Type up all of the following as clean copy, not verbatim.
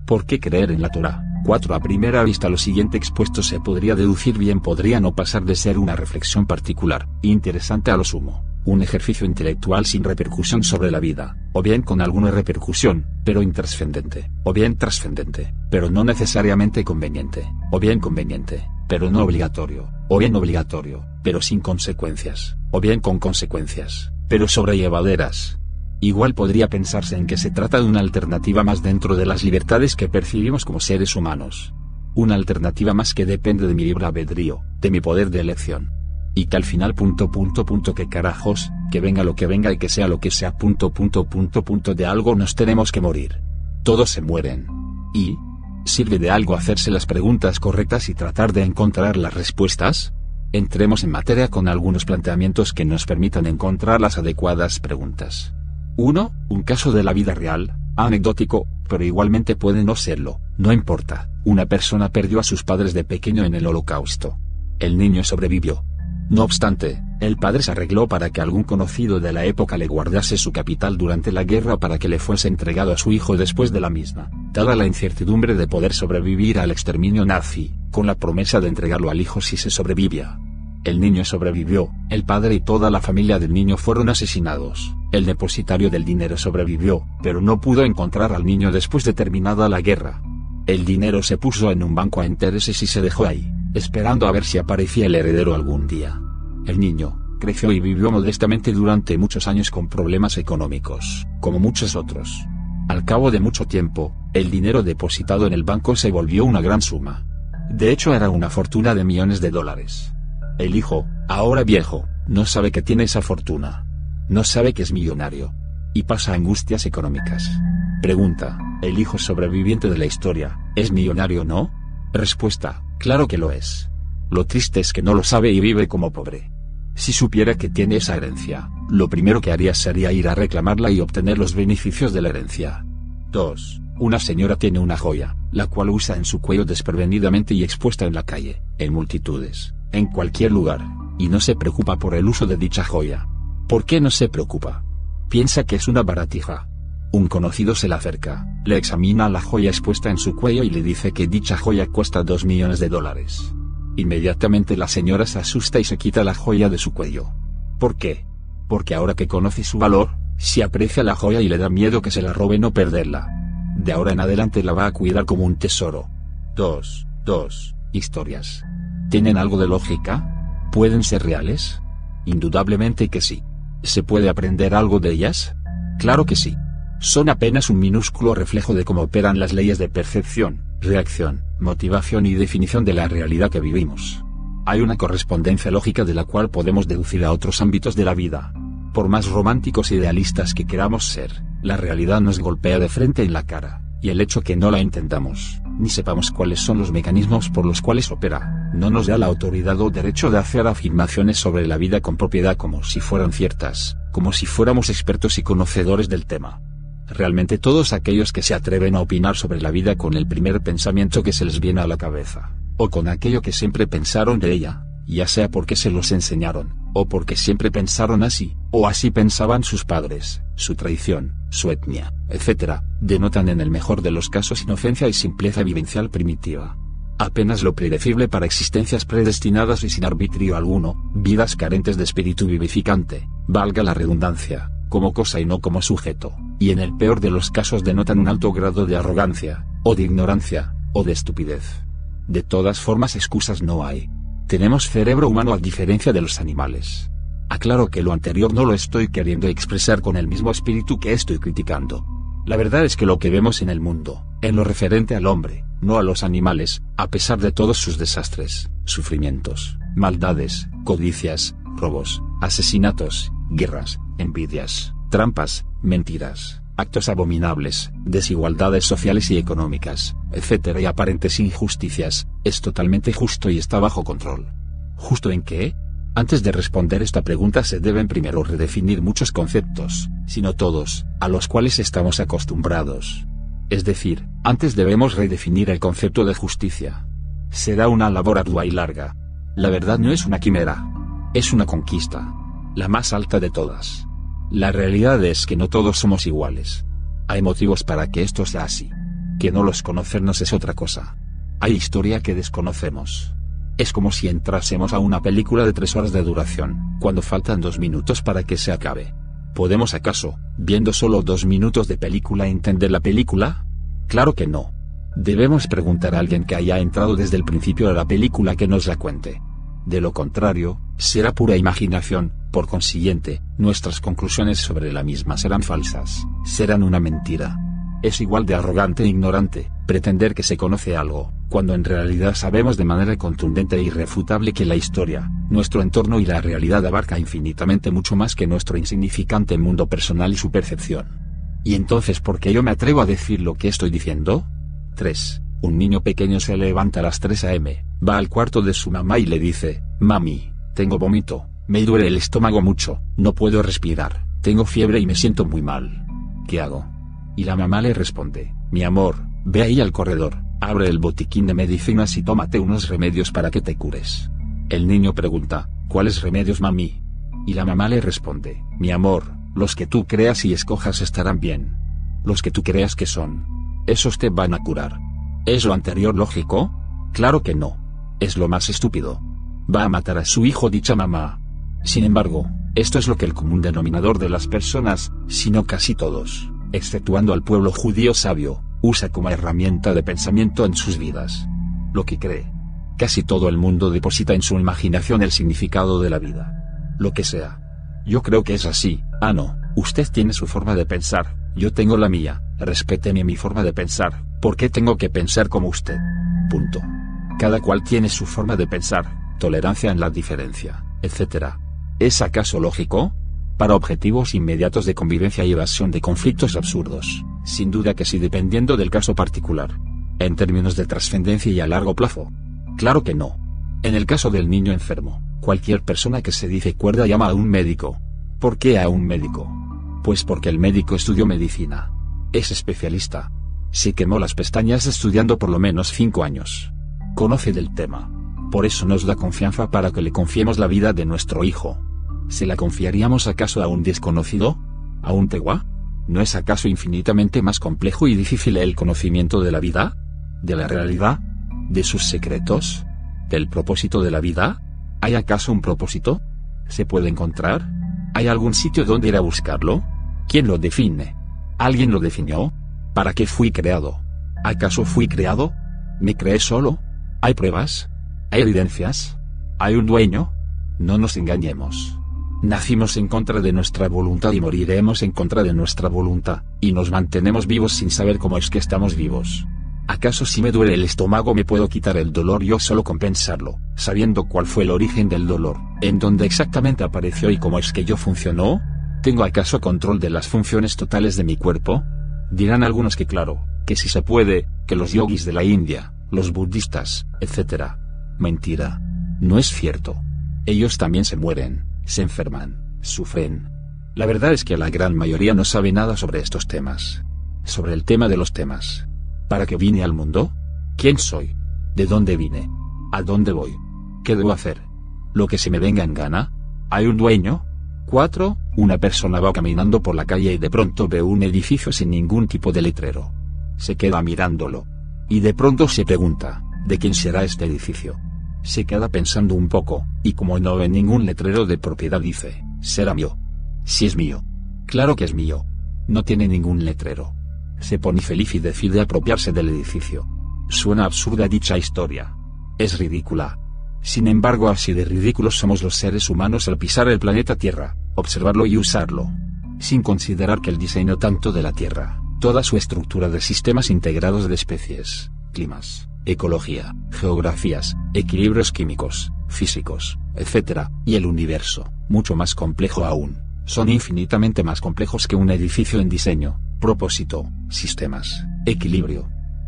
¿Por qué creer en la Torá? 4. A primera vista lo siguiente expuesto se podría deducir bien, podría no pasar de ser una reflexión particular, interesante a lo sumo, un ejercicio intelectual sin repercusión sobre la vida, o bien con alguna repercusión, pero intrascendente, o bien trascendente, pero no necesariamente conveniente, o bien conveniente, pero no obligatorio, o bien obligatorio, pero sin consecuencias, o bien con consecuencias, pero sobrellevaderas. Igual podría pensarse en que se trata de una alternativa más dentro de las libertades que percibimos como seres humanos. Una alternativa más que depende de mi libre albedrío, de mi poder de elección. Y que al final que carajos, que venga lo que venga y que sea lo que sea de algo nos tenemos que morir. Todos se mueren. ¿Y sirve de algo hacerse las preguntas correctas y tratar de encontrar las respuestas? Entremos en materia con algunos planteamientos que nos permitan encontrar las adecuadas preguntas. 1. Un caso de la vida real, anecdótico, pero igualmente puede no serlo, no importa. Una persona perdió a sus padres de pequeño en el Holocausto. El niño sobrevivió. No obstante, el padre se arregló para que algún conocido de la época le guardase su capital durante la guerra para que le fuese entregado a su hijo después de la misma, dada la incertidumbre de poder sobrevivir al exterminio nazi, con la promesa de entregarlo al hijo si se sobrevivía. El niño sobrevivió, el padre y toda la familia del niño fueron asesinados, el depositario del dinero sobrevivió, pero no pudo encontrar al niño después de terminada la guerra. El dinero se puso en un banco a intereses y se dejó ahí, esperando a ver si aparecía el heredero algún día. El niño creció y vivió modestamente durante muchos años con problemas económicos, como muchos otros. Al cabo de mucho tiempo, el dinero depositado en el banco se volvió una gran suma. De hecho era una fortuna de millones de dólares. El hijo, ahora viejo, no sabe que tiene esa fortuna. No sabe que es millonario. Y pasa angustias económicas. Pregunta, ¿el hijo sobreviviente de la historia, es millonario o no? Respuesta, claro que lo es. Lo triste es que no lo sabe y vive como pobre. Si supiera que tiene esa herencia, lo primero que haría sería ir a reclamarla y obtener los beneficios de la herencia. 2. Una señora tiene una joya, la cual usa en su cuello desprevenidamente y expuesta en la calle, en multitudes, en cualquier lugar, y no se preocupa por el uso de dicha joya. ¿Por qué no se preocupa? Piensa que es una baratija. Un conocido se le acerca, le examina la joya expuesta en su cuello y le dice que dicha joya cuesta $2 millones. Inmediatamente la señora se asusta y se quita la joya de su cuello. ¿Por qué? Porque ahora que conoce su valor, se aprecia la joya y le da miedo que se la roben o perderla. De ahora en adelante la va a cuidar como un tesoro. 2. Historias. ¿Tienen algo de lógica? ¿Pueden ser reales? Indudablemente que sí. ¿Se puede aprender algo de ellas? Claro que sí. Son apenas un minúsculo reflejo de cómo operan las leyes de percepción, reacción, motivación y definición de la realidad que vivimos. Hay una correspondencia lógica de la cual podemos deducir a otros ámbitos de la vida. Por más románticos e idealistas que queramos ser, la realidad nos golpea de frente en la cara, y el hecho que no la entendamos, ni sepamos cuáles son los mecanismos por los cuales opera, no nos da la autoridad o derecho de hacer afirmaciones sobre la vida con propiedad como si fueran ciertas, como si fuéramos expertos y conocedores del tema. Realmente todos aquellos que se atreven a opinar sobre la vida con el primer pensamiento que se les viene a la cabeza, o con aquello que siempre pensaron de ella, ya sea porque se los enseñaron, o porque siempre pensaron así, o así pensaban sus padres, su tradición, su etnia, etc., denotan en el mejor de los casos inocencia y simpleza vivencial primitiva. Apenas lo predecible para existencias predestinadas y sin arbitrio alguno, vidas carentes de espíritu vivificante, valga la redundancia, como cosa y no como sujeto, y en el peor de los casos denotan un alto grado de arrogancia, o de ignorancia, o de estupidez. De todas formas excusas no hay. Tenemos cerebro humano a diferencia de los animales. Aclaro que lo anterior no lo estoy queriendo expresar con el mismo espíritu que estoy criticando. La verdad es que lo que vemos en el mundo, en lo referente al hombre, no a los animales, a pesar de todos sus desastres, sufrimientos, maldades, codicias, robos, asesinatos, guerras, envidias, trampas, mentiras, actos abominables, desigualdades sociales y económicas, etc. y aparentes injusticias, es totalmente justo y está bajo control. ¿Justo en qué? Antes de responder esta pregunta se deben primero redefinir muchos conceptos, si no todos, a los cuales estamos acostumbrados. Es decir, antes debemos redefinir el concepto de justicia. Será una labor ardua y larga. La verdad no es una quimera. Es una conquista. La más alta de todas. La realidad es que no todos somos iguales. Hay motivos para que esto sea así. Que no los conocernos es otra cosa. Hay historia que desconocemos. Es como si entrásemos a una película de 3 horas de duración, cuando faltan 2 minutos para que se acabe. ¿Podemos acaso, viendo solo 2 minutos de película, entender la película? Claro que no. Debemos preguntar a alguien que haya entrado desde el principio de la película que nos la cuente. De lo contrario, será pura imaginación, por consiguiente, nuestras conclusiones sobre la misma serán falsas, serán una mentira. Es igual de arrogante e ignorante pretender que se conoce algo, cuando en realidad sabemos de manera contundente e irrefutable que la historia, nuestro entorno y la realidad abarca infinitamente mucho más que nuestro insignificante mundo personal y su percepción. ¿Y entonces por qué yo me atrevo a decir lo que estoy diciendo? 3. Un niño pequeño se levanta a las 3 a.m., va al cuarto de su mamá y le dice: «Mami, tengo vómito, me duele el estómago mucho, no puedo respirar, tengo fiebre y me siento muy mal. ¿Qué hago?». Y la mamá le responde: «Mi amor, ve ahí al corredor, abre el botiquín de medicinas y tómate unos remedios para que te cures». El niño pregunta: «¿Cuáles remedios, mami?». Y la mamá le responde: «Mi amor, los que tú creas y escojas estarán bien. Los que tú creas que son. Esos te van a curar». ¿Es lo anterior lógico? Claro que no. Es lo más estúpido. Va a matar a su hijo dicha mamá. Sin embargo, esto es lo que el común denominador de las personas, si no casi todos, exceptuando al pueblo judío sabio, usa como herramienta de pensamiento en sus vidas. Lo que cree. Casi todo el mundo deposita en su imaginación el significado de la vida. Lo que sea. Yo creo que es así. Ah, no, usted tiene su forma de pensar, yo tengo la mía, respéteme mi forma de pensar, ¿por qué tengo que pensar como usted? Punto. Cada cual tiene su forma de pensar, tolerancia en la diferencia, etc. ¿Es acaso lógico? Para objetivos inmediatos de convivencia y evasión de conflictos absurdos, sin duda que sí, dependiendo del caso particular. En términos de trascendencia y a largo plazo. Claro que no. En el caso del niño enfermo, cualquier persona que se dice cuerda llama a un médico. ¿Por qué a un médico? Pues porque el médico estudió medicina. Es especialista. Se quemó las pestañas estudiando por lo menos 5 años. Conoce del tema. Por eso nos da confianza para que le confiemos la vida de nuestro hijo. ¿Se la confiaríamos acaso a un desconocido? ¿A un tegua? ¿No es acaso infinitamente más complejo y difícil el conocimiento de la vida? ¿De la realidad? ¿De sus secretos? ¿Del propósito de la vida? ¿Hay acaso un propósito? ¿Se puede encontrar? ¿Hay algún sitio donde ir a buscarlo? ¿Quién lo define? ¿Alguien lo definió? ¿Para qué fui creado? ¿Acaso fui creado? ¿Me creé solo? ¿Hay pruebas? ¿Hay evidencias? ¿Hay un dueño? No nos engañemos. Nacimos en contra de nuestra voluntad y moriremos en contra de nuestra voluntad, y nos mantenemos vivos sin saber cómo es que estamos vivos. ¿Acaso si me duele el estómago me puedo quitar el dolor yo solo con pensarlo, sabiendo cuál fue el origen del dolor, en dónde exactamente apareció y cómo es que yo funcionó? ¿Tengo acaso control de las funciones totales de mi cuerpo? Dirán algunos que claro, que si se puede, que los yogis de la India, los budistas, etc. Mentira. No es cierto. Ellos también se mueren, se enferman, sufren. La verdad es que la gran mayoría no sabe nada sobre estos temas. Sobre el tema de los temas. ¿Para qué vine al mundo? ¿Quién soy? ¿De dónde vine? ¿A dónde voy? ¿Qué debo hacer? ¿Lo que se me venga en gana? ¿Hay un dueño? 4. Una persona va caminando por la calle y de pronto ve un edificio sin ningún tipo de letrero. Se queda mirándolo. Y de pronto se pregunta, ¿de quién será este edificio? Se queda pensando un poco, y como no ve ningún letrero de propiedad dice, ¿será mío? Si es mío. Claro que es mío. No tiene ningún letrero. Se pone feliz y decide apropiarse del edificio. Suena absurda dicha historia. Es ridícula. Sin embargo, así de ridículos somos los seres humanos al pisar el planeta Tierra, observarlo y usarlo. Sin considerar que el diseño tanto de la Tierra, toda su estructura de sistemas integrados de especies, climas, ecología, geografías, equilibrios químicos, físicos, etc., y el universo, mucho más complejo aún, son infinitamente más complejos que un edificio en diseño, propósito, sistemas, equilibrio.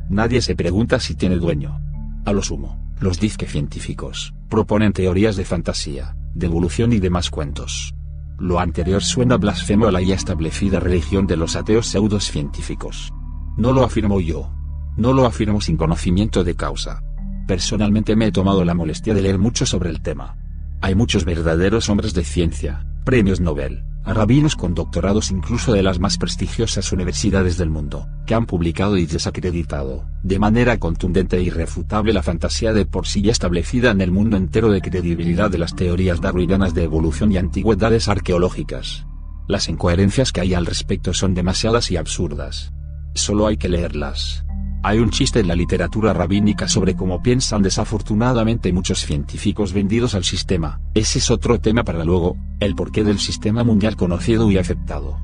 Nadie se pregunta si tiene dueño. A lo sumo, los disque científicos proponen teorías de fantasía, de evolución y demás cuentos. Lo anterior suena blasfemo a la ya establecida religión de los ateos pseudocientíficos. No lo afirmo yo. No lo afirmo sin conocimiento de causa. Personalmente me he tomado la molestia de leer mucho sobre el tema. Hay muchos verdaderos hombres de ciencia, premios Nobel, rabinos con doctorados incluso de las más prestigiosas universidades del mundo, que han publicado y desacreditado, de manera contundente e irrefutable, la fantasía de por sí ya establecida en el mundo entero de credibilidad de las teorías darwinianas de evolución y antigüedades arqueológicas. Las incoherencias que hay al respecto son demasiadas y absurdas. Solo hay que leerlas. Hay un chiste en la literatura rabínica sobre cómo piensan desafortunadamente muchos científicos vendidos al sistema. Ese es otro tema para luego, el porqué del sistema mundial conocido y aceptado.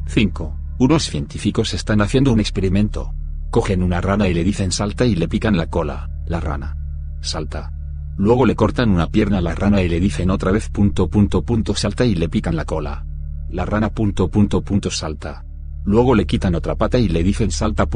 5. Unos científicos están haciendo un experimento. Cogen una rana y le dicen salta y le pican la cola. La rana salta. Luego le cortan una pierna a la rana y le dicen otra vez ... salta y le pican la cola. La rana ... salta. Luego le quitan otra pata y le dicen salta ...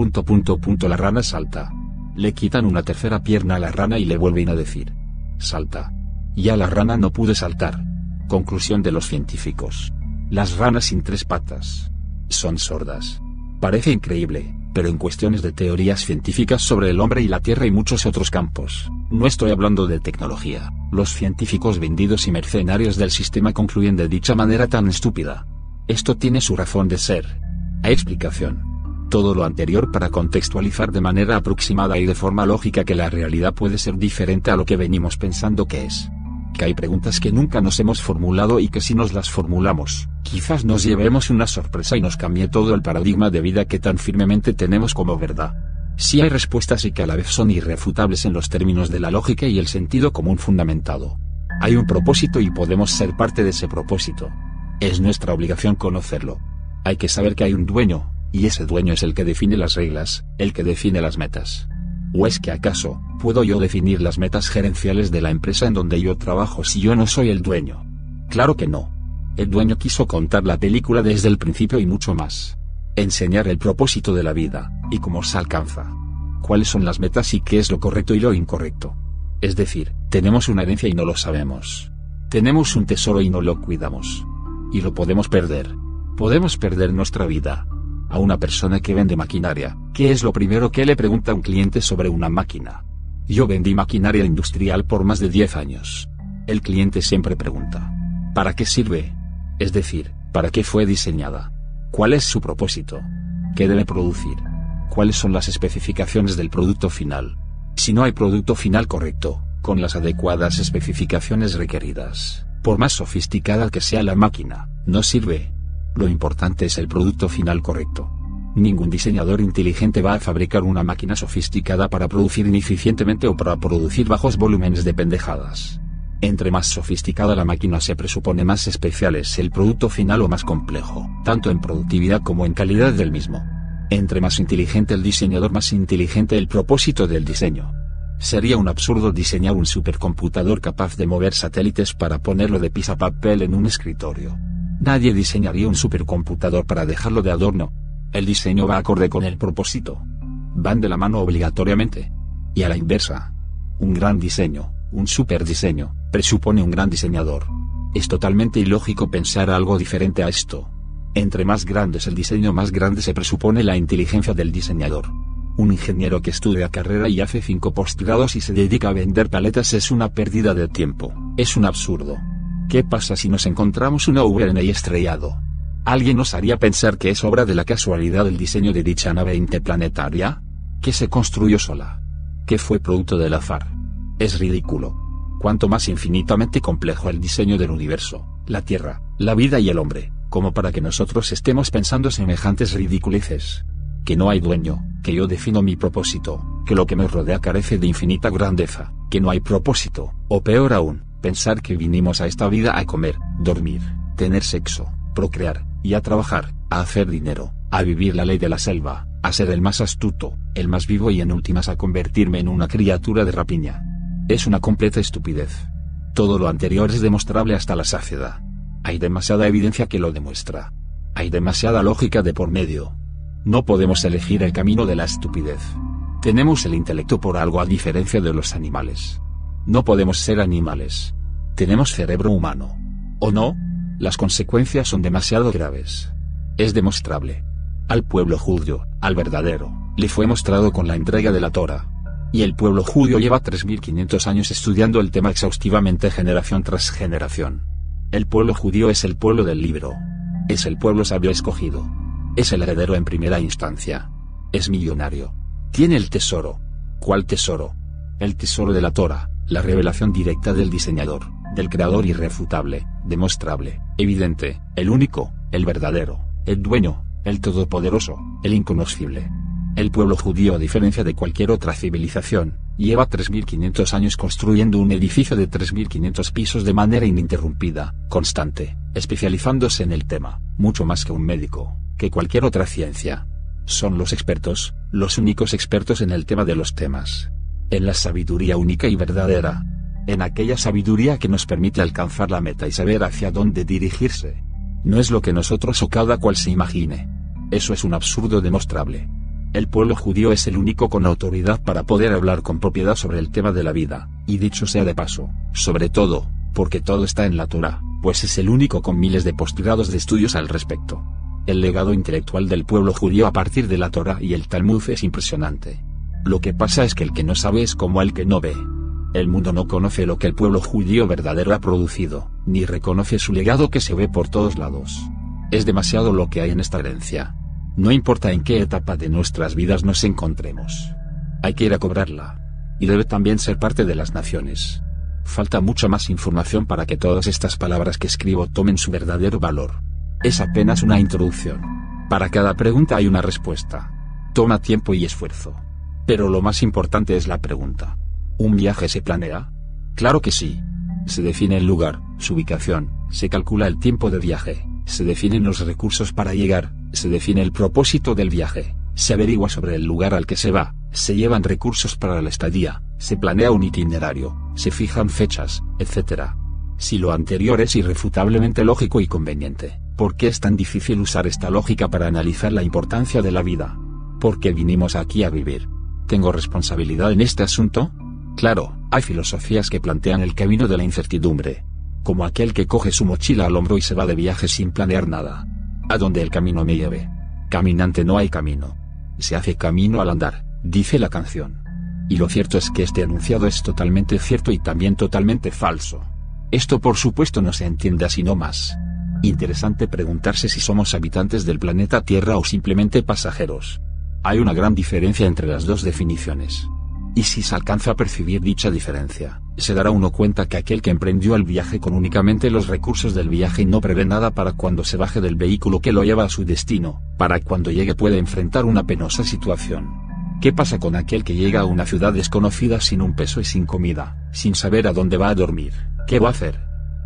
la rana salta. Le quitan una tercera pierna a la rana y le vuelven a decir salta. Ya la rana no puede saltar. Conclusión de los científicos. Las ranas sin 3 patas son sordas. Parece increíble, pero en cuestiones de teorías científicas sobre el hombre y la Tierra y muchos otros campos, no estoy hablando de tecnología, los científicos vendidos y mercenarios del sistema concluyen de dicha manera tan estúpida. Esto tiene su razón de ser. Hay explicación. Todo lo anterior para contextualizar de manera aproximada y de forma lógica que la realidad puede ser diferente a lo que venimos pensando que es. Que hay preguntas que nunca nos hemos formulado y que si nos las formulamos, quizás nos llevemos una sorpresa y nos cambie todo el paradigma de vida que tan firmemente tenemos como verdad. Sí hay respuestas y que a la vez son irrefutables en los términos de la lógica y el sentido común fundamentado. Hay un propósito y podemos ser parte de ese propósito. Es nuestra obligación conocerlo. Hay que saber que hay un dueño, y ese dueño es el que define las reglas, el que define las metas. ¿O es que acaso, puedo yo definir las metas gerenciales de la empresa en donde yo trabajo si yo no soy el dueño? Claro que no. El dueño quiso contar la película desde el principio y mucho más. Enseñar el propósito de la vida, y cómo se alcanza. Cuáles son las metas y qué es lo correcto y lo incorrecto. Es decir, tenemos una herencia y no lo sabemos. Tenemos un tesoro y no lo cuidamos. Y lo podemos perder. Podemos perder nuestra vida. A una persona que vende maquinaria, ¿qué es lo primero que le pregunta a un cliente sobre una máquina? Yo vendí maquinaria industrial por más de 10 años. El cliente siempre pregunta, ¿para qué sirve? Es decir, ¿para qué fue diseñada? ¿Cuál es su propósito? ¿Qué debe producir? ¿Cuáles son las especificaciones del producto final? Si no hay producto final correcto, con las adecuadas especificaciones requeridas, por más sofisticada que sea la máquina, no sirve. Lo importante es el producto final correcto. Ningún diseñador inteligente va a fabricar una máquina sofisticada para producir ineficientemente o para producir bajos volúmenes de pendejadas. Entre más sofisticada la máquina se presupone más especial es el producto final o más complejo, tanto en productividad como en calidad del mismo. Entre más inteligente el diseñador, más inteligente el propósito del diseño. Sería un absurdo diseñar un supercomputador capaz de mover satélites para ponerlo de pisapapel en un escritorio. Nadie diseñaría un supercomputador para dejarlo de adorno. El diseño va acorde con el propósito. Van de la mano obligatoriamente. Y a la inversa. Un gran diseño, un superdiseño, presupone un gran diseñador. Es totalmente ilógico pensar algo diferente a esto. Entre más grande es el diseño, más grande se presupone la inteligencia del diseñador. Un ingeniero que estudia carrera y hace 5 postgrados y se dedica a vender paletas es una pérdida de tiempo. Es un absurdo. ¿Qué pasa si nos encontramos una VNA estrellado? ¿Alguien nos haría pensar que es obra de la casualidad el diseño de dicha nave interplanetaria? ¿Que se construyó sola? ¿Que fue producto del azar? Es ridículo. Cuanto más infinitamente complejo el diseño del universo, la Tierra, la vida y el hombre, como para que nosotros estemos pensando semejantes ridiculeces. Que no hay dueño, que yo defino mi propósito, que lo que me rodea carece de infinita grandeza, que no hay propósito, o peor aún, pensar que vinimos a esta vida a comer, dormir, tener sexo, procrear, y a trabajar, a hacer dinero, a vivir la ley de la selva, a ser el más astuto, el más vivo y en últimas a convertirme en una criatura de rapiña. Es una completa estupidez. Todo lo anterior es demostrable hasta la saciedad. Hay demasiada evidencia que lo demuestra. Hay demasiada lógica de por medio. No podemos elegir el camino de la estupidez. Tenemos el intelecto por algo a diferencia de los animales. No podemos ser animales. Tenemos cerebro humano. ¿O no? Las consecuencias son demasiado graves. Es demostrable. Al pueblo judío, al verdadero, le fue mostrado con la entrega de la Torá. Y el pueblo judío lleva 3500 años estudiando el tema exhaustivamente generación tras generación. El pueblo judío es el pueblo del libro. Es el pueblo sabio escogido. Es el heredero en primera instancia. Es millonario. Tiene el tesoro. ¿Cuál tesoro? El tesoro de la Torá, la revelación directa del diseñador, del creador irrefutable, demostrable, evidente, el único, el verdadero, el dueño, el todopoderoso, el inconocible. El pueblo judío, a diferencia de cualquier otra civilización, lleva 3500 años construyendo un edificio de 3500 pisos de manera ininterrumpida, constante, especializándose en el tema, mucho más que un médico, que cualquier otra ciencia. Son los expertos, los únicos expertos en el tema de los temas. En la sabiduría única y verdadera. En aquella sabiduría que nos permite alcanzar la meta y saber hacia dónde dirigirse. No es lo que nosotros o cada cual se imagine. Eso es un absurdo demostrable. El pueblo judío es el único con autoridad para poder hablar con propiedad sobre el tema de la vida, y dicho sea de paso, sobre todo, porque todo está en la Torá, pues es el único con miles de postgrados de estudios al respecto. El legado intelectual del pueblo judío a partir de la Torá y el Talmud es impresionante. Lo que pasa es que el que no sabe es como el que no ve. El mundo no conoce lo que el pueblo judío verdadero ha producido, ni reconoce su legado que se ve por todos lados. Es demasiado lo que hay en esta herencia. No importa en qué etapa de nuestras vidas nos encontremos. Hay que ir a cobrarla. Y debe también ser parte de las naciones. Falta mucha más información para que todas estas palabras que escribo tomen su verdadero valor. Es apenas una introducción. Para cada pregunta hay una respuesta. Toma tiempo y esfuerzo. Pero lo más importante es la pregunta. ¿Un viaje se planea? Claro que sí. Se define el lugar, su ubicación, se calcula el tiempo de viaje, se definen los recursos para llegar, se define el propósito del viaje, se averigua sobre el lugar al que se va, se llevan recursos para la estadía, se planea un itinerario, se fijan fechas, etc. Si lo anterior es irrefutablemente lógico y conveniente, ¿por qué es tan difícil usar esta lógica para analizar la importancia de la vida? ¿Por qué vinimos aquí a vivir? ¿Tengo responsabilidad en este asunto? Claro, hay filosofías que plantean el camino de la incertidumbre. Como aquel que coge su mochila al hombro y se va de viaje sin planear nada. A donde el camino me lleve. Caminante no hay camino. Se hace camino al andar, dice la canción. Y lo cierto es que este enunciado es totalmente cierto y también totalmente falso. Esto por supuesto no se entiende así no más. Interesante preguntarse si somos habitantes del planeta Tierra o simplemente pasajeros. Hay una gran diferencia entre las dos definiciones. Y si se alcanza a percibir dicha diferencia, se dará uno cuenta que aquel que emprendió el viaje con únicamente los recursos del viaje y no prevé nada para cuando se baje del vehículo que lo lleva a su destino, para cuando llegue puede enfrentar una penosa situación. ¿Qué pasa con aquel que llega a una ciudad desconocida sin un peso y sin comida, sin saber a dónde va a dormir? ¿Qué va a hacer?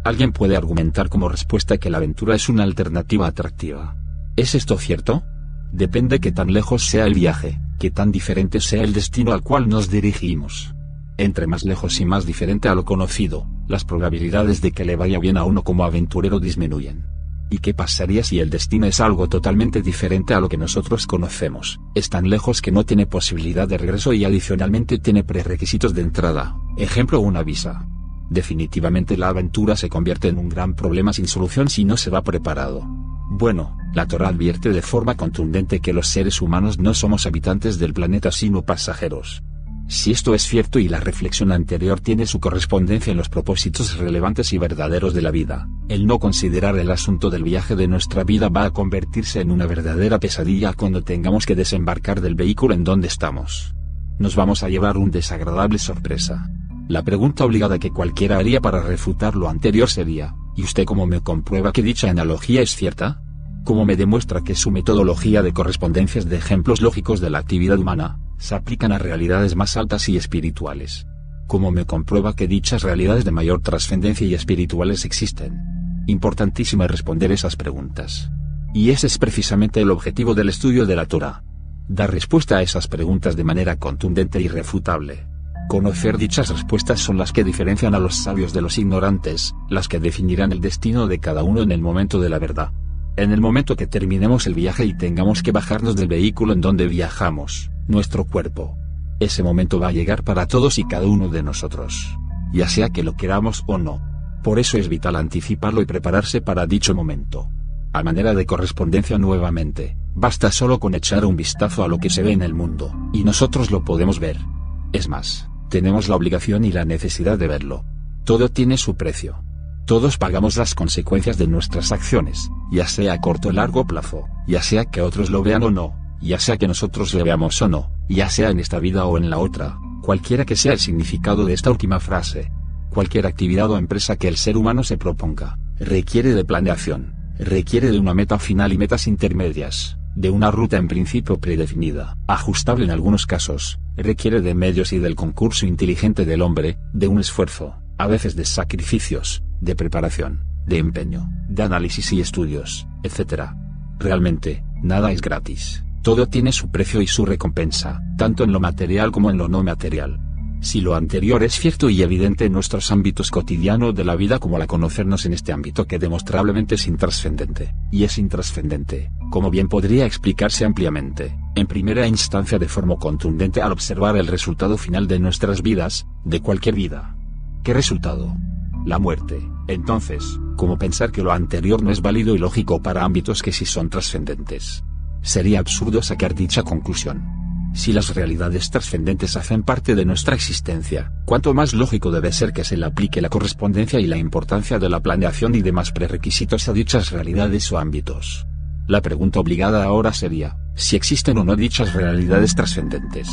Alguien puede argumentar como respuesta que la aventura es una alternativa atractiva. ¿Es esto cierto? Depende que tan lejos sea el viaje, que tan diferente sea el destino al cual nos dirigimos. Entre más lejos y más diferente a lo conocido, las probabilidades de que le vaya bien a uno como aventurero disminuyen. ¿Y qué pasaría si el destino es algo totalmente diferente a lo que nosotros conocemos? Es tan lejos que no tiene posibilidad de regreso y adicionalmente tiene prerequisitos de entrada, ejemplo una visa. Definitivamente la aventura se convierte en un gran problema sin solución si no se va preparado. Bueno, la Torá advierte de forma contundente que los seres humanos no somos habitantes del planeta sino pasajeros. Si esto es cierto y la reflexión anterior tiene su correspondencia en los propósitos relevantes y verdaderos de la vida, el no considerar el asunto del viaje de nuestra vida va a convertirse en una verdadera pesadilla cuando tengamos que desembarcar del vehículo en donde estamos. Nos vamos a llevar una desagradable sorpresa. La pregunta obligada que cualquiera haría para refutar lo anterior sería, ¿y usted cómo me comprueba que dicha analogía es cierta? ¿Cómo me demuestra que su metodología de correspondencias de ejemplos lógicos de la actividad humana se aplican a realidades más altas y espirituales? ¿Cómo me comprueba que dichas realidades de mayor trascendencia y espirituales existen? Importantísimo es responder esas preguntas. Y ese es precisamente el objetivo del estudio de la Torá. Dar respuesta a esas preguntas de manera contundente e irrefutable. Conocer dichas respuestas son las que diferencian a los sabios de los ignorantes, las que definirán el destino de cada uno en el momento de la verdad. En el momento que terminemos el viaje y tengamos que bajarnos del vehículo en donde viajamos, nuestro cuerpo. Ese momento va a llegar para todos y cada uno de nosotros. Ya sea que lo queramos o no. Por eso es vital anticiparlo y prepararse para dicho momento. A manera de correspondencia nuevamente, basta solo con echar un vistazo a lo que se ve en el mundo, y nosotros lo podemos ver. Es más, tenemos la obligación y la necesidad de verlo. Todo tiene su precio. Todos pagamos las consecuencias de nuestras acciones, ya sea a corto o largo plazo, ya sea que otros lo vean o no, ya sea que nosotros le veamos o no, ya sea en esta vida o en la otra, cualquiera que sea el significado de esta última frase. Cualquier actividad o empresa que el ser humano se proponga, requiere de planeación, requiere de una meta final y metas intermedias, de una ruta en principio predefinida, ajustable en algunos casos, requiere de medios y del concurso inteligente del hombre, de un esfuerzo, a veces de sacrificios, de preparación, de empeño, de análisis y estudios, etc. Realmente, nada es gratis, todo tiene su precio y su recompensa, tanto en lo material como en lo no material. Si lo anterior es cierto y evidente en nuestros ámbitos cotidianos de la vida como la conocernos en este ámbito que demostrablemente es intrascendente, y es intrascendente, como bien podría explicarse ampliamente, en primera instancia de forma contundente al observar el resultado final de nuestras vidas, de cualquier vida. ¿Qué resultado? La muerte. Entonces, ¿cómo pensar que lo anterior no es válido y lógico para ámbitos que sí son trascendentes? Sería absurdo sacar dicha conclusión. Si las realidades trascendentes hacen parte de nuestra existencia, cuánto más lógico debe ser que se le aplique la correspondencia y la importancia de la planeación y demás prerequisitos a dichas realidades o ámbitos. La pregunta obligada ahora sería, ¿si existen o no dichas realidades trascendentes?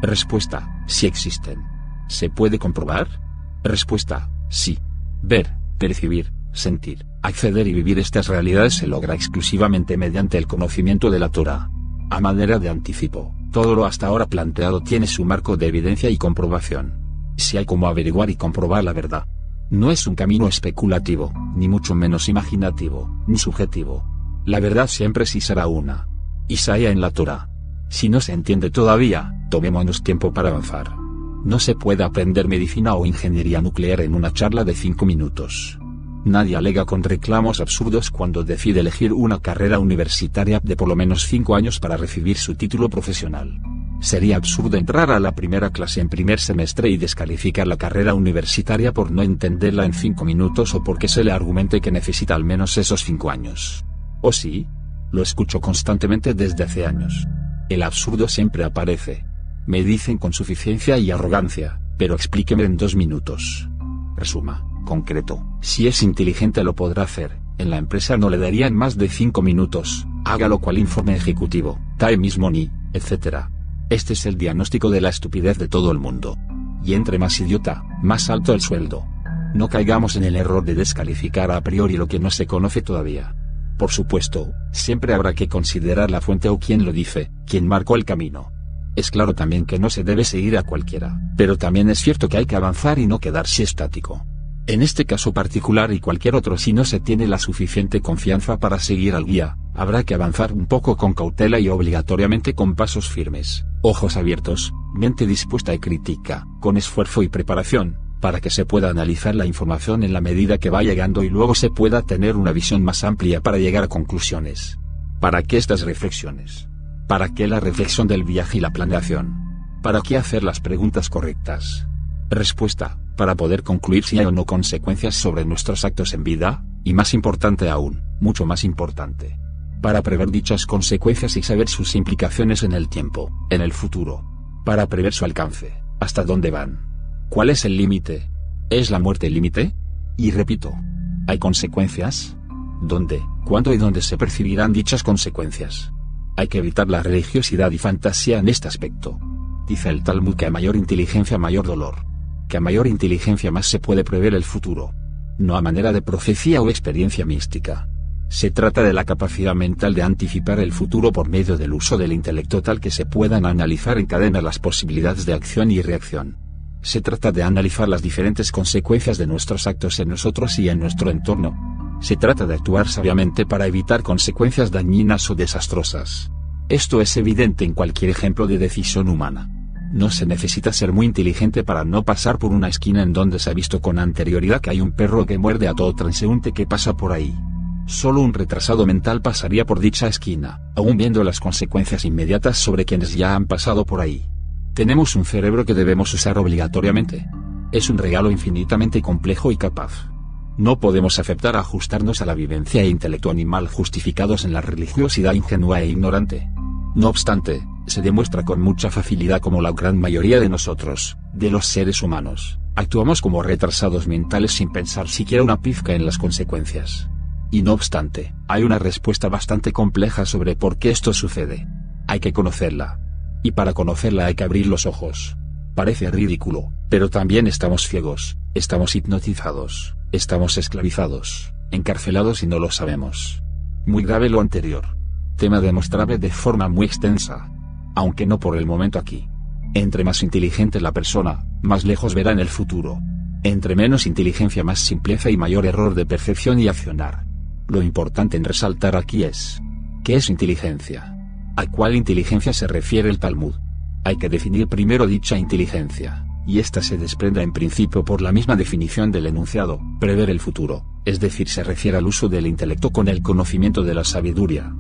Respuesta, sí existen. ¿Se puede comprobar? Respuesta, sí. Ver, percibir, sentir, acceder y vivir estas realidades se logra exclusivamente mediante el conocimiento de la Torá. A manera de anticipo, todo lo hasta ahora planteado tiene su marco de evidencia y comprobación. Si hay como averiguar y comprobar la verdad. No es un camino especulativo, ni mucho menos imaginativo, ni subjetivo. La verdad siempre sí será una. Y se halla en la Torá. Si no se entiende todavía, tomémonos tiempo para avanzar. No se puede aprender medicina o ingeniería nuclear en una charla de 5 minutos. Nadie alega con reclamos absurdos cuando decide elegir una carrera universitaria de por lo menos 5 años para recibir su título profesional. Sería absurdo entrar a la primera clase en primer semestre y descalificar la carrera universitaria por no entenderla en 5 minutos o porque se le argumente que necesita al menos esos 5 años. ¿O sí? Lo escucho constantemente desde hace años. El absurdo siempre aparece. Me dicen con suficiencia y arrogancia, pero explíqueme en 2 minutos. Resuma. Concreto, si es inteligente lo podrá hacer, en la empresa no le darían más de 5 minutos, hágalo cual informe ejecutivo, time is money, etc. Este es el diagnóstico de la estupidez de todo el mundo. Y entre más idiota, más alto el sueldo. No caigamos en el error de descalificar a priori lo que no se conoce todavía. Por supuesto, siempre habrá que considerar la fuente o quien lo dice, quien marcó el camino. Es claro también que no se debe seguir a cualquiera, pero también es cierto que hay que avanzar y no quedarse estático. En este caso particular y cualquier otro, si no se tiene la suficiente confianza para seguir al guía, habrá que avanzar un poco con cautela y obligatoriamente con pasos firmes, ojos abiertos, mente dispuesta y crítica, con esfuerzo y preparación, para que se pueda analizar la información en la medida que va llegando y luego se pueda tener una visión más amplia para llegar a conclusiones. ¿Para qué estas reflexiones? ¿Para qué la reflexión del viaje y la planeación? ¿Para qué hacer las preguntas correctas? Respuesta, para poder concluir si hay o no consecuencias sobre nuestros actos en vida, y más importante aún, mucho más importante, para prever dichas consecuencias y saber sus implicaciones en el tiempo, en el futuro, para prever su alcance, hasta dónde van. ¿Cuál es el límite? ¿Es la muerte el límite? Y repito, ¿hay consecuencias? ¿Dónde, cuándo y dónde se percibirán dichas consecuencias? Hay que evitar la religiosidad y fantasía en este aspecto. Dice el Talmud que a mayor inteligencia mayor dolor. Que a mayor inteligencia más se puede prever el futuro. No a manera de profecía o experiencia mística. Se trata de la capacidad mental de anticipar el futuro por medio del uso del intelecto tal que se puedan analizar en cadena las posibilidades de acción y reacción. Se trata de analizar las diferentes consecuencias de nuestros actos en nosotros y en nuestro entorno. Se trata de actuar sabiamente para evitar consecuencias dañinas o desastrosas. Esto es evidente en cualquier ejemplo de decisión humana. No se necesita ser muy inteligente para no pasar por una esquina en donde se ha visto con anterioridad que hay un perro que muerde a todo transeúnte que pasa por ahí. Solo un retrasado mental pasaría por dicha esquina, aún viendo las consecuencias inmediatas sobre quienes ya han pasado por ahí. Tenemos un cerebro que debemos usar obligatoriamente. Es un regalo infinitamente complejo y capaz. No podemos aceptar ajustarnos a la vivencia e intelecto animal justificados en la religiosidad ingenua e ignorante. No obstante, se demuestra con mucha facilidad como la gran mayoría de nosotros, de los seres humanos, actuamos como retrasados mentales sin pensar siquiera una pizca en las consecuencias. Y no obstante, hay una respuesta bastante compleja sobre por qué esto sucede. Hay que conocerla. Y para conocerla hay que abrir los ojos. Parece ridículo, pero también estamos ciegos, estamos hipnotizados, estamos esclavizados, encarcelados y no lo sabemos. Muy grave lo anterior. Tema demostrable de forma muy extensa. Aunque no por el momento aquí. Entre más inteligente la persona, más lejos verá en el futuro. Entre menos inteligencia, más simpleza y mayor error de percepción y accionar. Lo importante en resaltar aquí es: ¿qué es inteligencia? ¿A cuál inteligencia se refiere el Talmud? Hay que definir primero dicha inteligencia, y esta se desprende en principio por la misma definición del enunciado, prever el futuro, es decir, se refiere al uso del intelecto con el conocimiento de la sabiduría.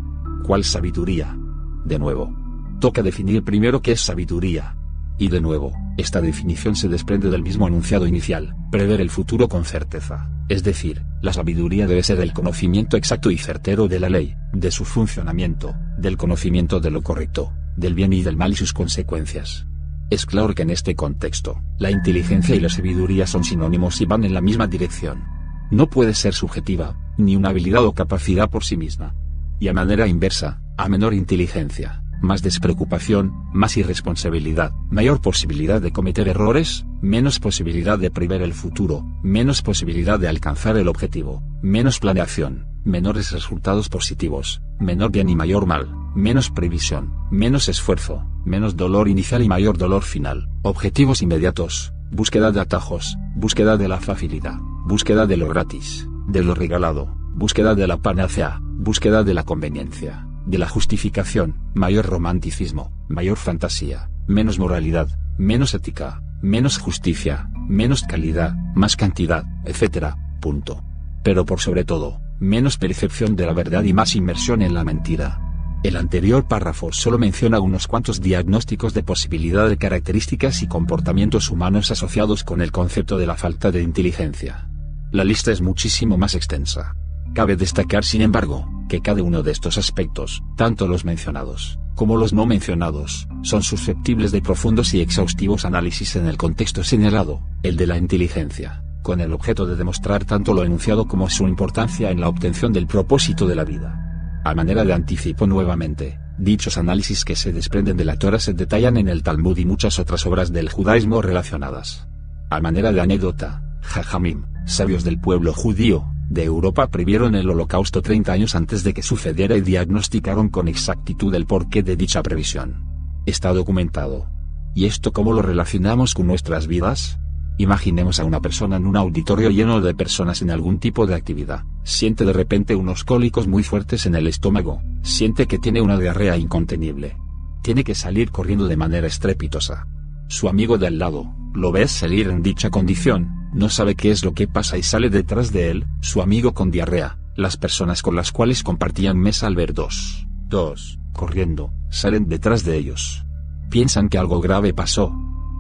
¿Cuál sabiduría? De nuevo, toca definir primero qué es sabiduría. Y de nuevo, esta definición se desprende del mismo enunciado inicial, prever el futuro con certeza, es decir, la sabiduría debe ser el conocimiento exacto y certero de la ley, de su funcionamiento, del conocimiento de lo correcto, del bien y del mal y sus consecuencias. Es claro que en este contexto, la inteligencia y la sabiduría son sinónimos y van en la misma dirección. No puede ser subjetiva, ni una habilidad o capacidad por sí misma. Y a manera inversa, a menor inteligencia, más despreocupación, más irresponsabilidad, mayor posibilidad de cometer errores, menos posibilidad de prever el futuro, menos posibilidad de alcanzar el objetivo, menos planeación, menores resultados positivos, menor bien y mayor mal, menos previsión, menos esfuerzo, menos dolor inicial y mayor dolor final, objetivos inmediatos, búsqueda de atajos, búsqueda de la facilidad, búsqueda de lo gratis, de lo regalado, búsqueda de la panacea, búsqueda de la conveniencia, de la justificación, mayor romanticismo, mayor fantasía, menos moralidad, menos ética, menos justicia, menos calidad, más cantidad, etc. Punto. Pero por sobre todo, menos percepción de la verdad y más inmersión en la mentira. El anterior párrafo solo menciona unos cuantos diagnósticos de posibilidad de características y comportamientos humanos asociados con el concepto de la falta de inteligencia. La lista es muchísimo más extensa. Cabe destacar, sin embargo, que cada uno de estos aspectos, tanto los mencionados, como los no mencionados, son susceptibles de profundos y exhaustivos análisis en el contexto señalado, el de la inteligencia, con el objeto de demostrar tanto lo enunciado como su importancia en la obtención del propósito de la vida. A manera de anticipo nuevamente, dichos análisis que se desprenden de la Torá se detallan en el Talmud y muchas otras obras del judaísmo relacionadas. A manera de anécdota, Jajamim, sabios del pueblo judío de Europa, previeron el Holocausto 30 años antes de que sucediera y diagnosticaron con exactitud el porqué de dicha previsión. Está documentado. ¿Y esto cómo lo relacionamos con nuestras vidas? Imaginemos a una persona en un auditorio lleno de personas en algún tipo de actividad. Siente de repente unos cólicos muy fuertes en el estómago, siente que tiene una diarrea incontenible. Tiene que salir corriendo de manera estrepitosa. Su amigo de al lado, lo ves salir en dicha condición, no sabe qué es lo que pasa y sale detrás de él, su amigo con diarrea. Las personas con las cuales compartían mesa al ver dos, corriendo, salen detrás de ellos. Piensan que algo grave pasó.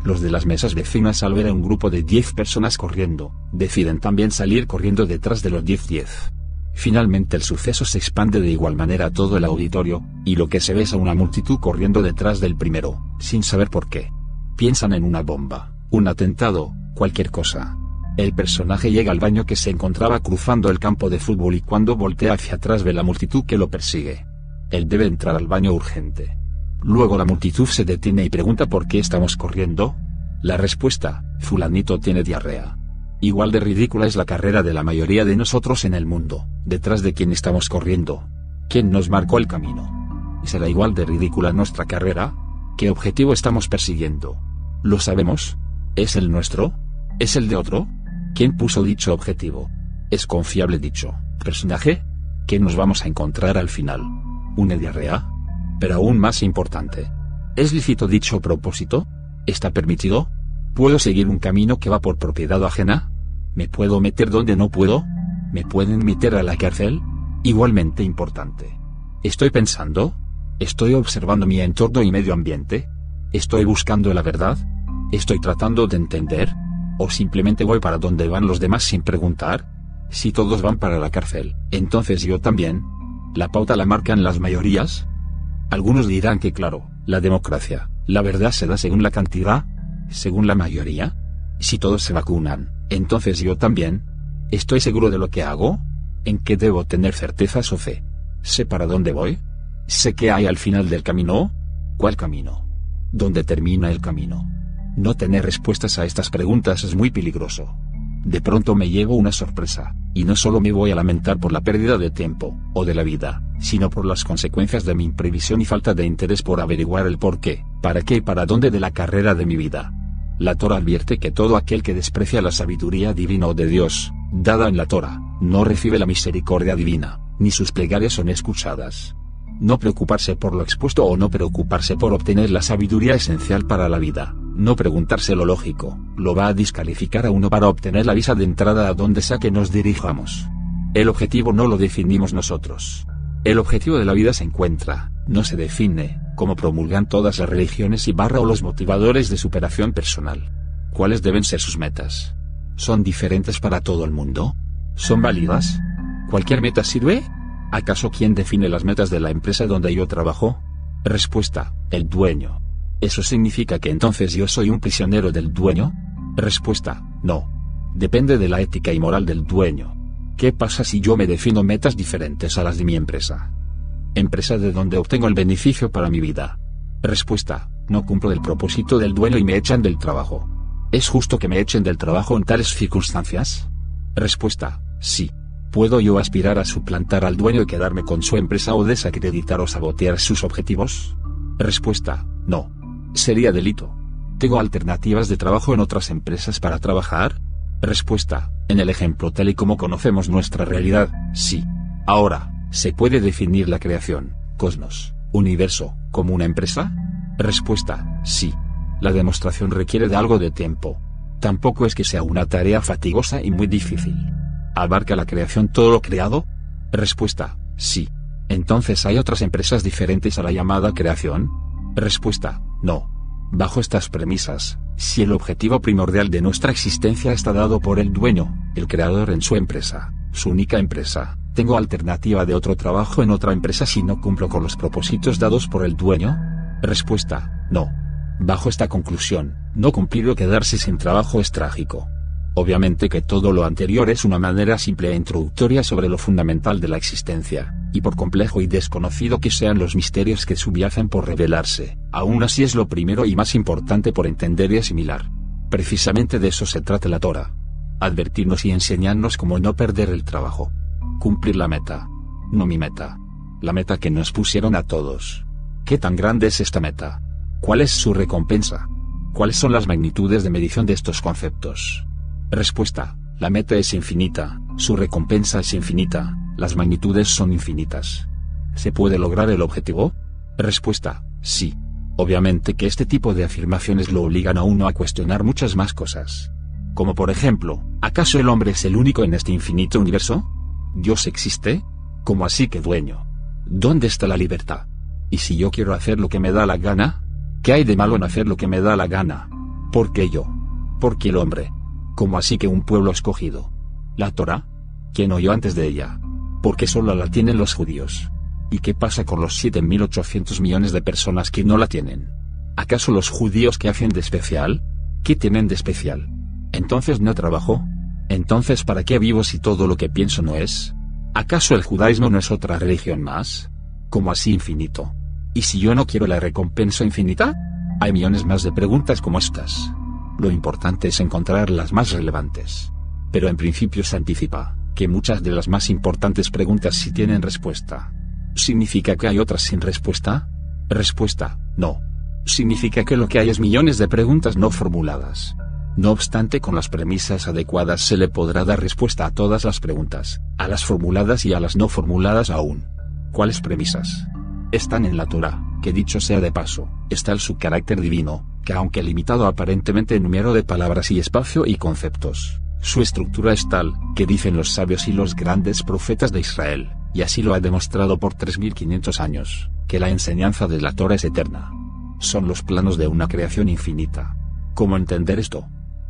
Los de las mesas vecinas, al ver a un grupo de 10 personas corriendo, deciden también salir corriendo detrás de los 10. Finalmente el suceso se expande de igual manera a todo el auditorio, y lo que se ve es a una multitud corriendo detrás del primero, sin saber por qué. Piensan en una bomba, un atentado, cualquier cosa. El personaje llega al baño que se encontraba cruzando el campo de fútbol y cuando voltea hacia atrás ve la multitud que lo persigue. Él debe entrar al baño urgente. Luego la multitud se detiene y pregunta por qué estamos corriendo. La respuesta: fulanito tiene diarrea. Igual de ridícula es la carrera de la mayoría de nosotros en el mundo, detrás de quien estamos corriendo. ¿Quién nos marcó el camino? ¿Será igual de ridícula nuestra carrera? ¿Qué objetivo estamos persiguiendo? ¿Lo sabemos? ¿Es el nuestro? ¿Es el de otro? ¿Quién puso dicho objetivo? ¿Es confiable dicho personaje? ¿Qué nos vamos a encontrar al final? ¿Una diarrea? Pero aún más importante, ¿es lícito dicho propósito? ¿Está permitido? ¿Puedo seguir un camino que va por propiedad ajena? ¿Me puedo meter donde no puedo? ¿Me pueden meter a la cárcel? Igualmente importante. ¿Estoy pensando? ¿Estoy observando mi entorno y medio ambiente? ¿Estoy buscando la verdad? ¿Estoy tratando de entender? ¿O simplemente voy para donde van los demás sin preguntar? Si todos van para la cárcel, entonces yo también. ¿La pauta la marcan las mayorías? Algunos dirán que claro, la democracia, la verdad se da según la cantidad, según la mayoría. Si todos se vacunan, entonces yo también. ¿Estoy seguro de lo que hago? ¿En qué debo tener certezas o fe? ¿Sé para dónde voy? ¿Sé qué hay al final del camino? ¿Cuál camino? ¿Dónde termina el camino? No tener respuestas a estas preguntas es muy peligroso. De pronto me llevo una sorpresa, y no solo me voy a lamentar por la pérdida de tiempo, o de la vida, sino por las consecuencias de mi imprevisión y falta de interés por averiguar el por qué, para qué y para dónde de la carrera de mi vida. La Torá advierte que todo aquel que desprecia la sabiduría divina o de Dios, dada en la Torá, no recibe la misericordia divina, ni sus plegarias son escuchadas. No preocuparse por lo expuesto o no preocuparse por obtener la sabiduría esencial para la vida, no preguntarse lo lógico, lo va a descalificar a uno para obtener la visa de entrada a donde sea que nos dirijamos. El objetivo no lo definimos nosotros. El objetivo de la vida se encuentra, no se define, como promulgan todas las religiones o los motivadores de superación personal. ¿Cuáles deben ser sus metas? ¿Son diferentes para todo el mundo? ¿Son válidas? ¿Cualquier meta sirve? ¿Acaso quién define las metas de la empresa donde yo trabajo? Respuesta: el dueño. ¿Eso significa que entonces yo soy un prisionero del dueño? Respuesta: no. Depende de la ética y moral del dueño. ¿Qué pasa si yo me defino metas diferentes a las de mi empresa? ¿Empresa de donde obtengo el beneficio para mi vida? Respuesta: no cumplo el propósito del dueño y me echan del trabajo. ¿Es justo que me echen del trabajo en tales circunstancias? Respuesta: sí. ¿Puedo yo aspirar a suplantar al dueño y quedarme con su empresa o desacreditar o sabotear sus objetivos? Respuesta: no. Sería delito. ¿Tengo alternativas de trabajo en otras empresas para trabajar? Respuesta: en el ejemplo tal y como conocemos nuestra realidad, sí. Ahora, ¿se puede definir la creación, cosmos, universo, como una empresa? Respuesta: sí. La demostración requiere de algo de tiempo. Tampoco es que sea una tarea fatigosa y muy difícil. ¿Abarca la creación todo lo creado? Respuesta: sí. ¿Entonces hay otras empresas diferentes a la llamada creación? Respuesta: no. Bajo estas premisas, si el objetivo primordial de nuestra existencia está dado por el dueño, el creador en su empresa, su única empresa, ¿tengo alternativa de otro trabajo en otra empresa si no cumplo con los propósitos dados por el dueño? Respuesta: no. Bajo esta conclusión, no cumplir o quedarse sin trabajo es trágico. Obviamente que todo lo anterior es una manera simple e introductoria sobre lo fundamental de la existencia, y por complejo y desconocido que sean los misterios que subyacen por revelarse, aún así es lo primero y más importante por entender y asimilar. Precisamente de eso se trata la Torá. Advertirnos y enseñarnos cómo no perder el trabajo. Cumplir la meta. No mi meta. La meta que nos pusieron a todos. ¿Qué tan grande es esta meta? ¿Cuál es su recompensa? ¿Cuáles son las magnitudes de medición de estos conceptos? Respuesta: la meta es infinita, su recompensa es infinita, las magnitudes son infinitas. ¿Se puede lograr el objetivo? Respuesta: sí. Obviamente que este tipo de afirmaciones lo obligan a uno a cuestionar muchas más cosas. Como por ejemplo, ¿acaso el hombre es el único en este infinito universo? ¿Dios existe? ¿Cómo así que dueño? ¿Dónde está la libertad? ¿Y si yo quiero hacer lo que me da la gana? ¿Qué hay de malo en hacer lo que me da la gana? ¿Por qué yo? ¿Por qué el hombre? ¿Cómo así que un pueblo escogido? ¿La Torá? ¿Quién oyó antes de ella? ¿Por qué solo la tienen los judíos? ¿Y qué pasa con los 7.800 millones de personas que no la tienen? ¿Acaso los judíos qué hacen de especial? ¿Qué tienen de especial? ¿Entonces no trabajo? ¿Entonces para qué vivo si todo lo que pienso no es? ¿Acaso el judaísmo no es otra religión más? ¿Cómo así infinito? ¿Y si yo no quiero la recompensa infinita? Hay millones más de preguntas como estas. Lo importante es encontrar las más relevantes. Pero en principio se anticipa que muchas de las más importantes preguntas sí tienen respuesta. ¿Significa que hay otras sin respuesta? Respuesta: no. Significa que lo que hay es millones de preguntas no formuladas. No obstante, con las premisas adecuadas se le podrá dar respuesta a todas las preguntas, a las formuladas y a las no formuladas aún. ¿Cuáles premisas? Están en la Torá, que dicho sea de paso, está el su carácter divino, que aunque limitado aparentemente en número de palabras y espacio y conceptos, su estructura es tal, que dicen los sabios y los grandes profetas de Israel, y así lo ha demostrado por 3500 años, que la enseñanza de la Torá es eterna. Son los planos de una creación infinita. ¿Cómo entender esto?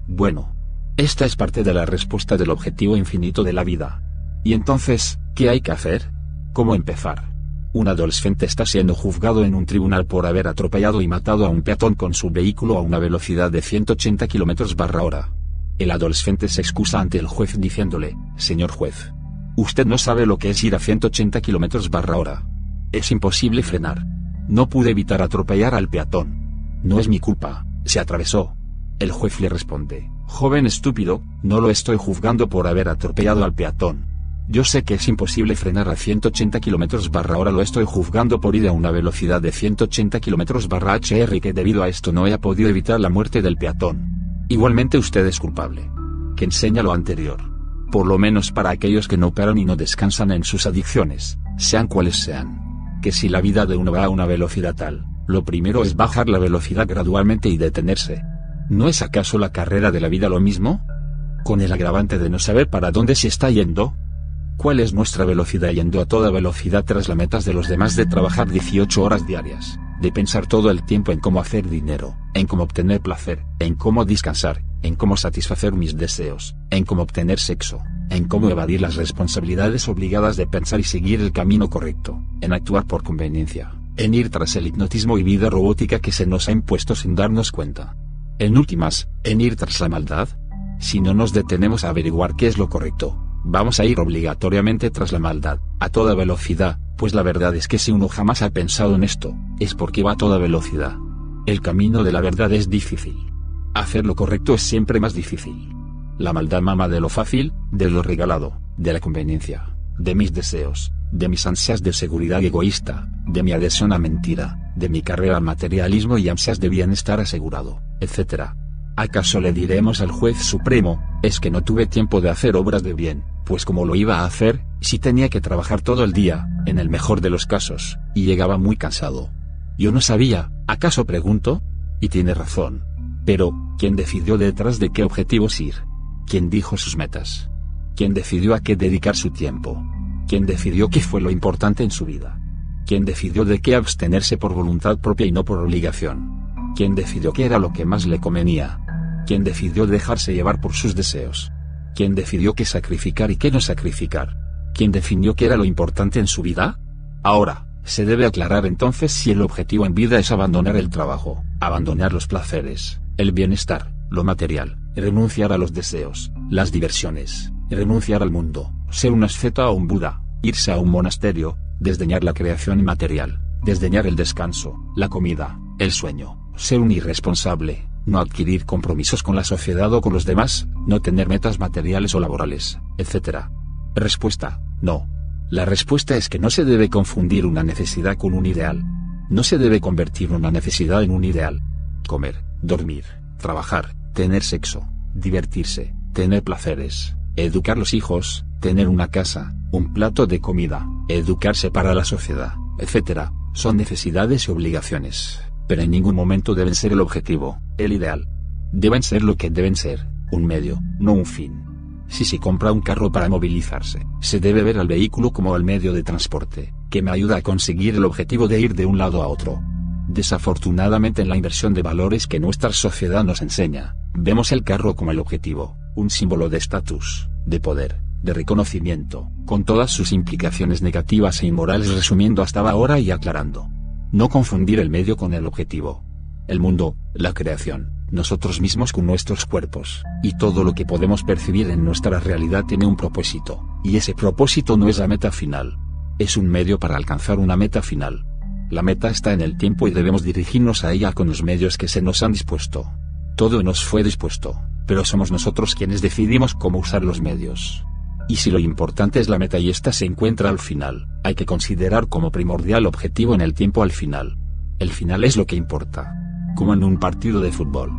Bueno, esta es parte de la respuesta del objetivo infinito de la vida. ¿Y entonces, qué hay que hacer? ¿Cómo empezar? Un adolescente está siendo juzgado en un tribunal por haber atropellado y matado a un peatón con su vehículo a una velocidad de 180 km/h. El adolescente se excusa ante el juez diciéndole: señor juez, usted no sabe lo que es ir a 180 km/h. Es imposible frenar. No pude evitar atropellar al peatón. No es mi culpa, se atravesó. El juez le responde: joven estúpido, no lo estoy juzgando por haber atropellado al peatón. Yo sé que es imposible frenar a 180 km/h, lo estoy juzgando por ir a una velocidad de 180 km/h y que debido a esto no haya podido evitar la muerte del peatón. Igualmente usted es culpable. Que enseña lo anterior. Por lo menos para aquellos que no paran y no descansan en sus adicciones, sean cuales sean. Que si la vida de uno va a una velocidad tal, lo primero es bajar la velocidad gradualmente y detenerse. ¿No es acaso la carrera de la vida lo mismo? Con el agravante de no saber para dónde se está yendo. ¿Cuál es nuestra velocidad yendo a toda velocidad tras las metas de los demás, de trabajar 18 horas diarias, de pensar todo el tiempo en cómo hacer dinero, en cómo obtener placer, en cómo descansar, en cómo satisfacer mis deseos, en cómo obtener sexo, en cómo evadir las responsabilidades obligadas de pensar y seguir el camino correcto, en actuar por conveniencia, en ir tras el hipnotismo y vida robótica que se nos ha impuesto sin darnos cuenta? En últimas, en ir tras la maldad. Si no nos detenemos a averiguar qué es lo correcto, vamos a ir obligatoriamente tras la maldad, a toda velocidad, pues la verdad es que si uno jamás ha pensado en esto, es porque va a toda velocidad. El camino de la verdad es difícil. Hacer lo correcto es siempre más difícil. La maldad mama de lo fácil, de lo regalado, de la conveniencia, de mis deseos, de mis ansias de seguridad egoísta, de mi adhesión a mentira, de mi carrera al materialismo y ansias de bienestar asegurado, etc. ¿Acaso le diremos al juez supremo: es que no tuve tiempo de hacer obras de bien, pues cómo lo iba a hacer, si tenía que trabajar todo el día, en el mejor de los casos, y llegaba muy cansado? Yo no sabía, ¿acaso pregunto? Y tiene razón. Pero, ¿quién decidió detrás de qué objetivos ir? ¿Quién dijo sus metas? ¿Quién decidió a qué dedicar su tiempo? ¿Quién decidió qué fue lo importante en su vida? ¿Quién decidió de qué abstenerse por voluntad propia y no por obligación? ¿Quién decidió qué era lo que más le convenía? ¿Quién decidió dejarse llevar por sus deseos? ¿Quién decidió qué sacrificar y qué no sacrificar? ¿Quién definió qué era lo importante en su vida? Ahora, se debe aclarar entonces si el objetivo en vida es abandonar el trabajo, abandonar los placeres, el bienestar, lo material, renunciar a los deseos, las diversiones, renunciar al mundo, ser un asceta o un Buda, irse a un monasterio, desdeñar la creación inmaterial, desdeñar el descanso, la comida, el sueño, ser un irresponsable, no adquirir compromisos con la sociedad o con los demás, no tener metas materiales o laborales, etc. Respuesta: no. La respuesta es que no se debe confundir una necesidad con un ideal. No se debe convertir una necesidad en un ideal. Comer, dormir, trabajar, tener sexo, divertirse, tener placeres, educar los hijos, tener una casa, un plato de comida, educarse para la sociedad, etc. son necesidades y obligaciones, pero en ningún momento deben ser el objetivo, el ideal. Deben ser lo que deben ser, un medio, no un fin. Si se compra un carro para movilizarse, se debe ver al vehículo como el medio de transporte, que me ayuda a conseguir el objetivo de ir de un lado a otro. Desafortunadamente, en la inversión de valores que nuestra sociedad nos enseña, vemos el carro como el objetivo, un símbolo de estatus, de poder, de reconocimiento, con todas sus implicaciones negativas e inmorales, resumiendo hasta ahora y aclarando. No confundir el medio con el objetivo. El mundo, la creación, nosotros mismos con nuestros cuerpos, y todo lo que podemos percibir en nuestra realidad tiene un propósito, y ese propósito no es la meta final. Es un medio para alcanzar una meta final. La meta está en el tiempo y debemos dirigirnos a ella con los medios que se nos han dispuesto. Todo nos fue dispuesto, pero somos nosotros quienes decidimos cómo usar los medios. Y si lo importante es la meta y ésta se encuentra al final, hay que considerar como primordial objetivo en el tiempo al final. El final es lo que importa. Como en un partido de fútbol.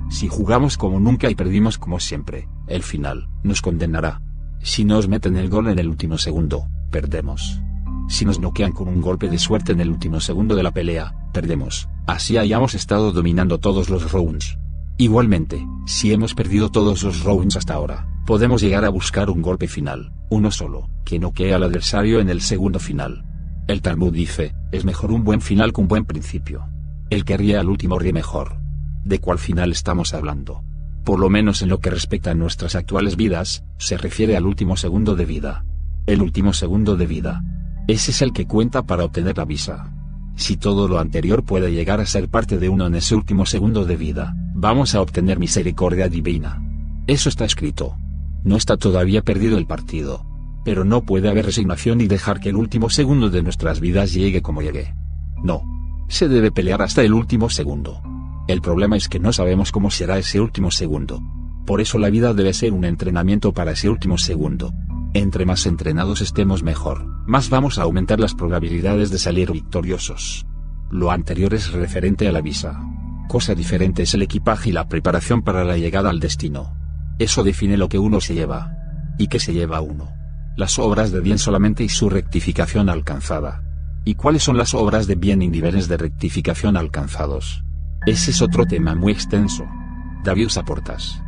Si jugamos como nunca y perdimos como siempre, el final nos condenará. Si nos meten el gol en el último segundo, perdemos. Si nos noquean con un golpe de suerte en el último segundo de la pelea, perdemos, así hayamos estado dominando todos los rounds. Igualmente, si hemos perdido todos los rounds hasta ahora, podemos llegar a buscar un golpe final, uno solo, que noquee al adversario en el segundo final. El Talmud dice: es mejor un buen final que un buen principio. El que ríe al último ríe mejor. ¿De cuál final estamos hablando? Por lo menos en lo que respecta a nuestras actuales vidas, se refiere al último segundo de vida. El último segundo de vida. Ese es el que cuenta para obtener la visa. Si todo lo anterior puede llegar a ser parte de uno en ese último segundo de vida, vamos a obtener misericordia divina. Eso está escrito. No está todavía perdido el partido. Pero no puede haber resignación y dejar que el último segundo de nuestras vidas llegue como llegue. No. Se debe pelear hasta el último segundo. El problema es que no sabemos cómo será ese último segundo. Por eso la vida debe ser un entrenamiento para ese último segundo. Entre más entrenados estemos mejor, más vamos a aumentar las probabilidades de salir victoriosos. Lo anterior es referente a la visa. Cosa diferente es el equipaje y la preparación para la llegada al destino. Eso define lo que uno se lleva. ¿Y qué se lleva uno? Las obras de bien solamente y su rectificación alcanzada. ¿Y cuáles son las obras de bien y niveles de rectificación alcanzados? Ese es otro tema muy extenso. Davius Aportas.